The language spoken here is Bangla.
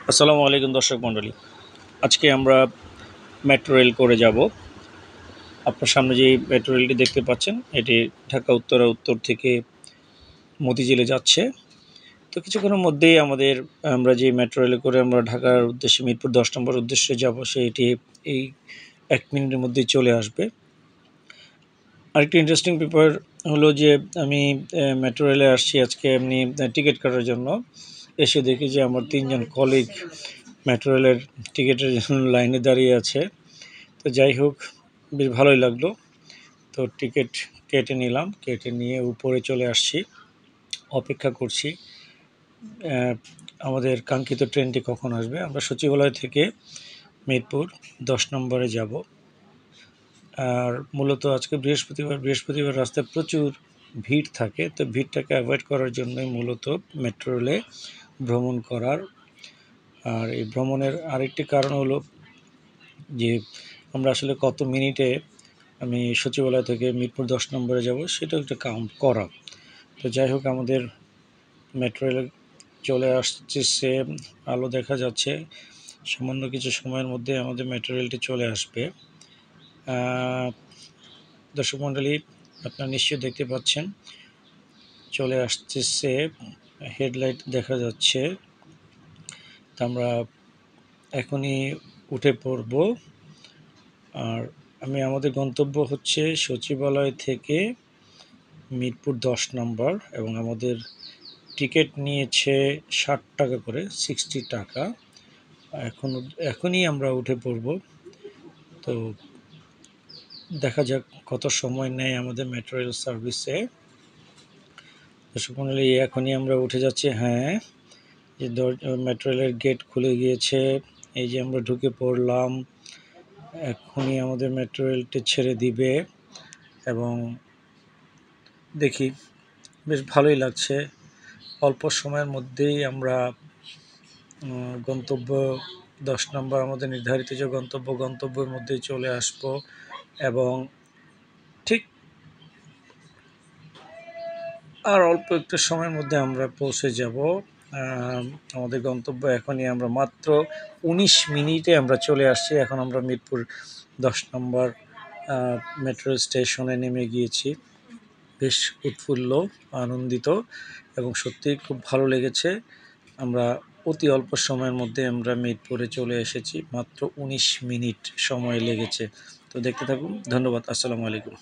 আসসালামু আলাইকুম দর্শক মণ্ডলী। আজকে আমরা মেট্রো রেল করে যাব। আপনার সামনে যে মেট্রো রেলটি দেখতে পাচ্ছেন, এটি ঢাকা উত্তর থেকে মতিঝিলে যাচ্ছে। তো কিছুক্ষণের মধ্যেই আমরা যে মেট্রো রেলে করে আমরা ঢাকার উদ্দেশ্যে মিরপুর 10 নম্বর উদ্দেশ্যে যাব, সেটি এই 1 মিনিটের মধ্যেই চলে আসবে। আরেকটি ইন্টারেস্টিং ব্যাপার হলো যে আমি মেট্রো রেলে আসছি আজকে এমনি টিকিট কাটার জন্য। এসে দেখি যে আমার 3 জন কলিগ মেট্রো রেলের টিকিটের জন্য লাইনে দাঁড়িয়ে আছে। তো যাই হোক, বেশ ভালোই লাগলো। তো টিকিট কেটে নিলাম, কেটে নিয়ে উপরে চলে আসছি, অপেক্ষা করছি আমাদের কাঙ্ক্ষিত ট্রেনটি কখন আসবে। আমরা সচিবালয় থেকে মিরপুর 10 নম্বরে যাব। আর মূলত আজকে বৃহস্পতিবার রাস্তায় প্রচুর ভিড় থাকে। তো ভিড়টাকে অ্যাভয়েড করার জন্যই মূলত মেট্রো রেলে ভ্রমণ করার। আর এই ভ্রমণের আরেকটি কারণ হলো যে আমরা আসলে কত মিনিটে আমি সচিবালয় থেকে মিরপুর 10 নম্বরে যাব সেটাও একটা কাউন্ট করা। তো যাই হোক, আমাদের মেট্রো রেল চলে আসছে, আলো দেখা যাচ্ছে। সামান্য কিছু সময়ের মধ্যে আমাদের মেট্রো রেলটি চলে আসবে। দর্শক মণ্ডলী, আপনারা নিশ্চয়ই দেখতে পাচ্ছেন চলে আসতেছে, হেডলাইট দেখা যাচ্ছে। তা আমরা এখনই উঠে পড়ব। আর আমাদের গন্তব্য হচ্ছে সচিবালয় থেকে মিরপুর 10 নম্বর, এবং আমাদের টিকিট নিয়েছে 60 টাকা করে, 60 টাকা। এখনই আমরা উঠে পড়ব। তো দেখা যাক কত সময় নেয় আমাদের মেট্রো রেল সার্ভিসে। দর্শক মণ্ডলী, এখনই আমরা উঠে যাচ্ছি। হ্যাঁ, যে মেট্রো রেলের গেট খুলে গিয়েছে, এই যে আমরা ঢুকে পড়লাম। এখনই আমাদের মেট্রো রেলটি ছেড়ে দিবে, এবং দেখি বেশ ভালোই লাগছে। অল্প সময়ের মধ্যেই আমরা গন্তব্য 10 নম্বর, আমাদের নির্ধারিত যে গন্তব্যের মধ্যেই চলে আসব, এবং ঠিক আর অল্প একটু সময়ের মধ্যে আমরা পৌঁছে যাব আমাদের গন্তব্য। এখনই আমরা মাত্র 19 মিনিটে আমরা চলে আসছি। এখন আমরা মিরপুর 10 নম্বর মেট্রো স্টেশনে নেমে গিয়েছি। বেশ উৎফুল্ল, আনন্দিত, এবং সত্যিই খুব ভালো লেগেছে। আমরা অতি অল্প সময়ের মধ্যে আমরা মিরপুরে চলে এসেছি, মাত্র 19 মিনিট সময় লেগেছে। তো দেখতে থাকুন। ধন্যবাদ। আসসালামু আলাইকুম।